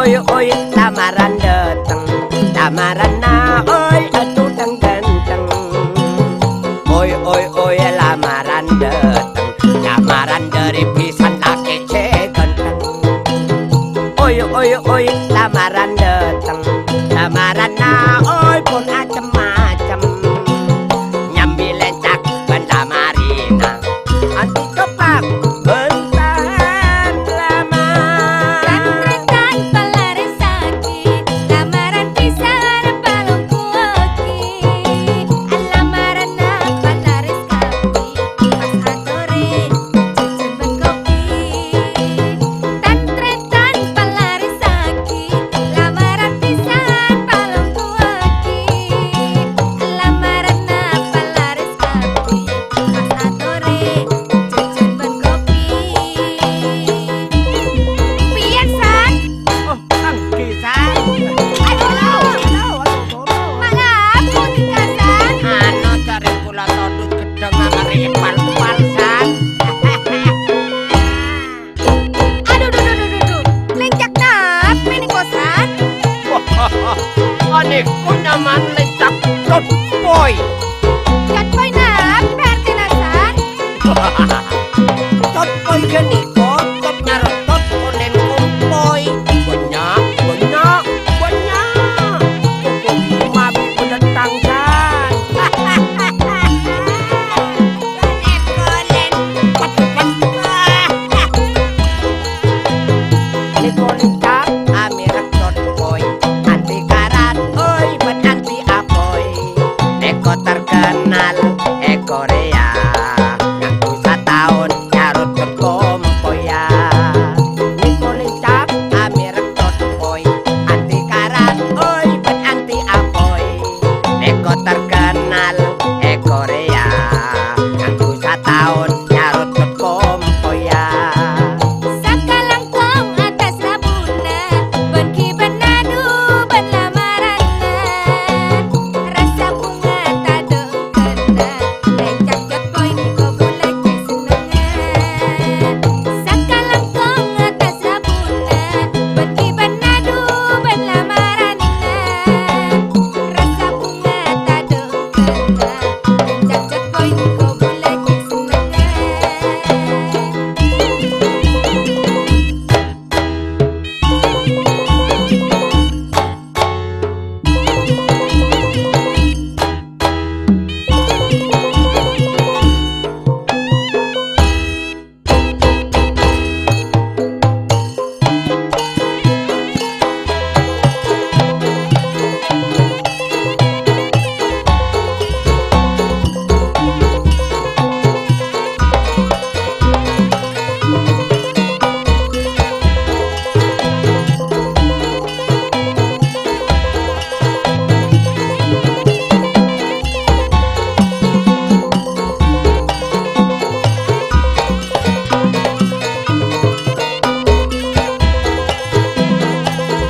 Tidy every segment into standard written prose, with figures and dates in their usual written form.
oi oi lamaran dateng, lamaran na oi atuh teng ganteng. Oi oi oi lamaran dateng, lamaran dari pisan laki ganteng. Oi oi oi lamaran dateng, lamaran na oi pun macem-macem. Nyambi lencak ban lamarina, anti kepak bentahan lama. Tantretan palaris sakit, lamaran pisan palung kuoki. Lamaran na palaris kapi, pas atore jajan ban kopi. Tantretan palaris sakit, lamaran pisan palung kuoki. Lamaran na palaris kapi, pas atore jajan ban kopi. Pian san, Oh, angkisan. maaf putika san. Anu cari pula todut gedeng ngari ipal-ipal san. Aduh, lencak napi nih kosan. Aniku nyaman lecak tot boy. Kat poy napi perti nasan. Tot boy geni kok top nyarot tot konen kumpoy. Banyak, banyak, banyak. Kuku mabi penentang san. Ekolen. Niko lecak amirak tot boy. Anti karat, oi ben anti apoy. Neko terkenal Korea. Ngaku setahun nyarut ke kompoya. Niko lecak amirak tot boy. Anti karat, oi ben anti apoy. Neko terkenal Korea. Ngaku setahun nyarut ke kompoya. Sakalangkong atas rabuna, ban kiban nadu ban lamarana. Rasa bunga tak dengkena, lencak jat poy ni ko bulan je senengan. Sakalangkong atas rabuna, ban kiban nadu ban lamarana. Rasa bunga tak dengkena, lencak jat poy ni ko bulan je senengan.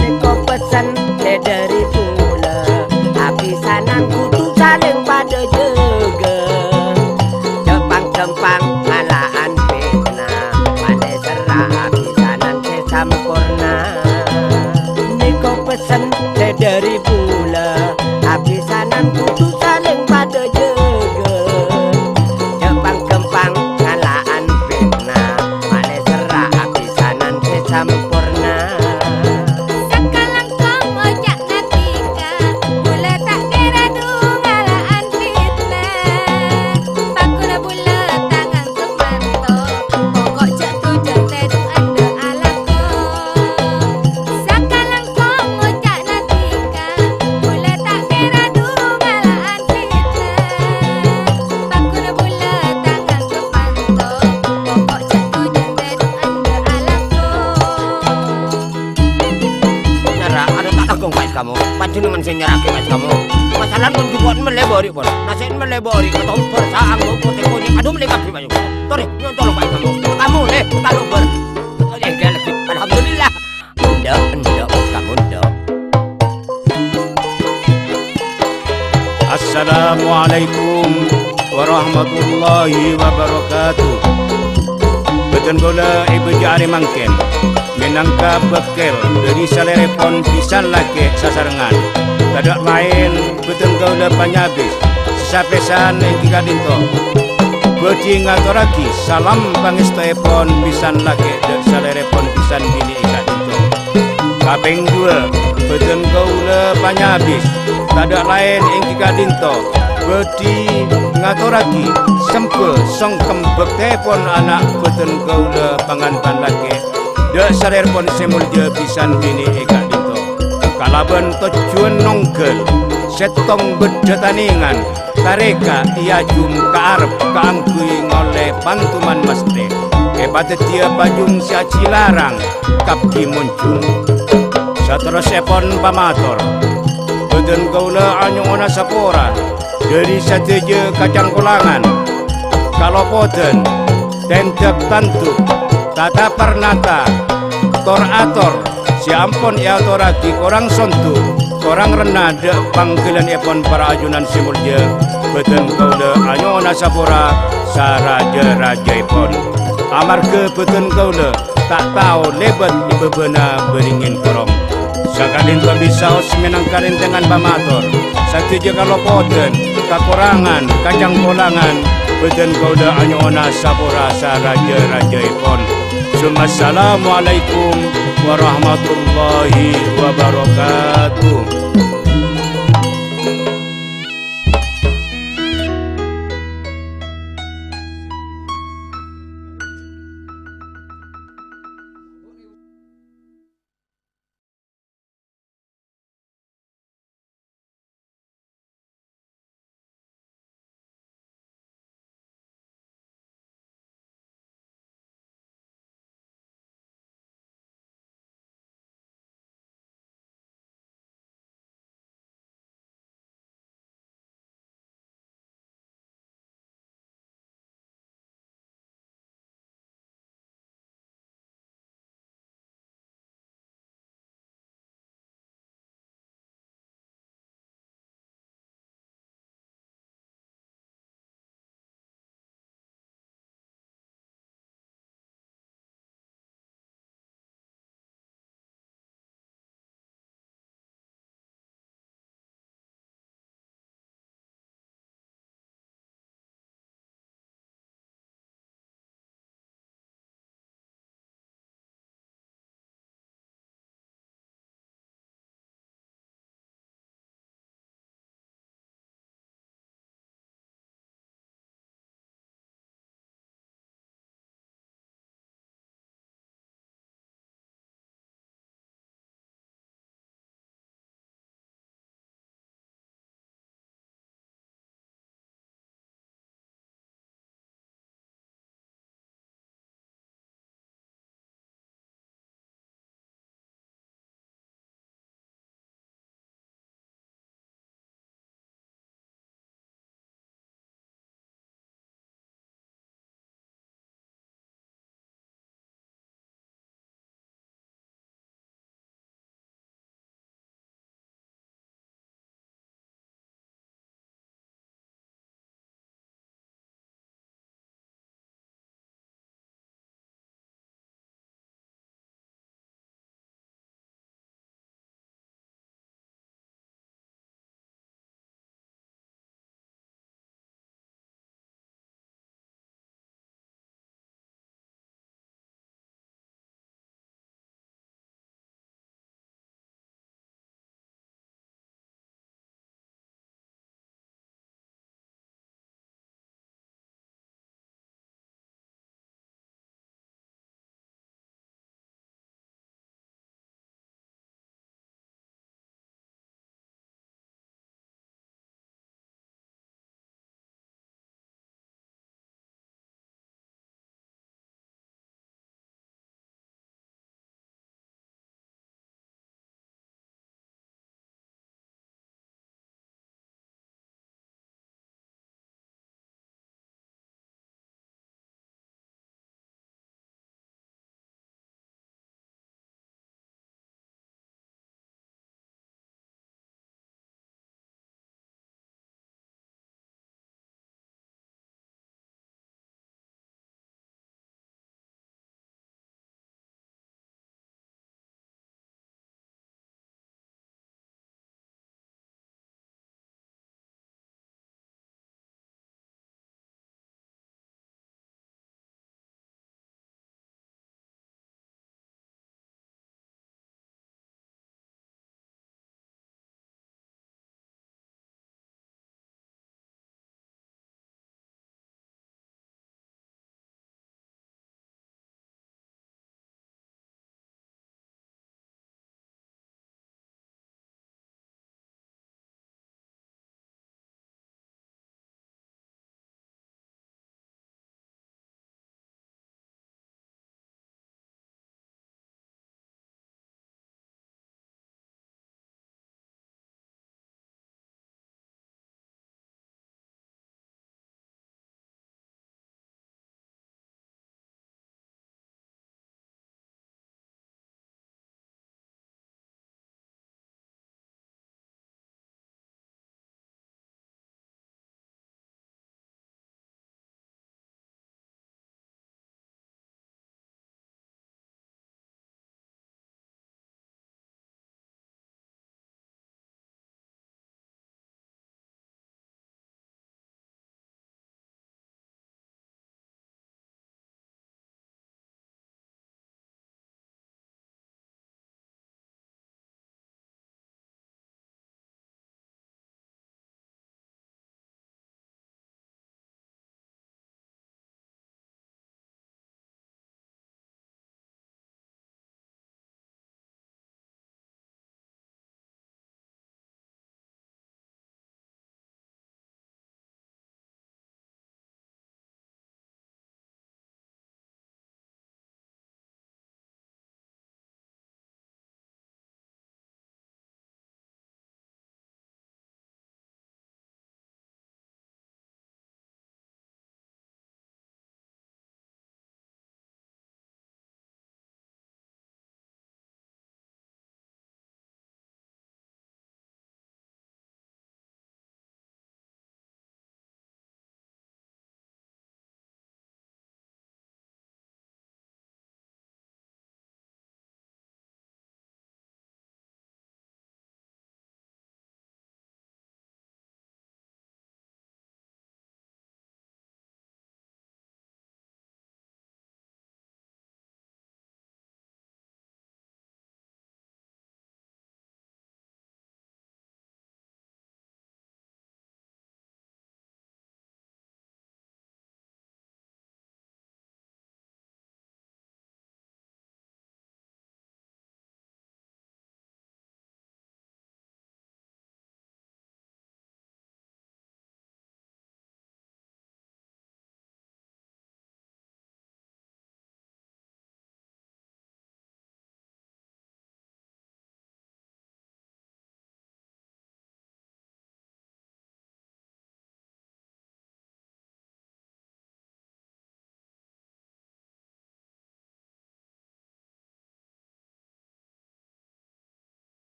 Niko pesan dari pula, habisanan kudu saling pada jaga. Jepang-jepang ngalaan fitnah, pada serah habisanan ke sampurna. Niko pesan dari pula, habisanan kudu saling pada jaga. Jepang-jepang ngalaan fitnah, pada serah habisanan ke sampurna. Sakalangkong ojak natika, bula tak kira ngalaan fitnah. Bakuna bula tangan kemanto, pokok jatuh jante anda alako. Sakalangkong ojak natika, bula tak kira ngalaan fitnah. Bakuna bula tangan kemanto, pokok jatuh jante anda alako. Nyerah, ada tak agung pais kamu. Panjenengan sing nyerahke pais kamu. Masalah pun dibuat melebori pun. Nasihat melebori ketemu persaang mau putih kuning. Aduh melingkap di baju. Tori, nyontor pais kamu. Kamu nih, kalau ber. Lagi. Alhamdulillah. Ndok, kamu ndok. Assalamualaikum warahmatullahi wabarakatuh. Betul gula ibu jari mangken minangka bekel dari salerepon pisan laki sasarengan. Tadak lain betul gula panyabis sesapesan yang tiga dinto. Beti ngaturaki salam pangestoepon pisan laki dek salerepon pisan bini ikat dinto. Kaping dua betul gula panyabis tadak lain yang tiga dinto. Beti ngaturaki sempe songkem bektepon anak beten gaula pangantan laki dek salerpon semulja pisan bini eka dinto. Kalaban tujuan nongkel setong bedetaningan tareka ia jum kaarep kaangkui ngoleh pantuman mesti kepada tia bajung siaci larang kapki muncung saterusepon pamator beten gaula anyona sapora dari sateja kacang kolangan kalau poten tentek tantu tata pernata tor ator si ampon ya toraki korang sontu korang renade panggilan epon para ajunan simulja beten kaula anyona sapora saraja raja epon amar ke beten kaula tak tahu lebat ibebena beringin korong sakadin tua bisaos menangkalin dengan pamator sateja kalau poten kakurangan kacang kolangan beten kauda anyona sapora saraja raja ipon. Assalamualaikum warahmatullahi wabarakatuh.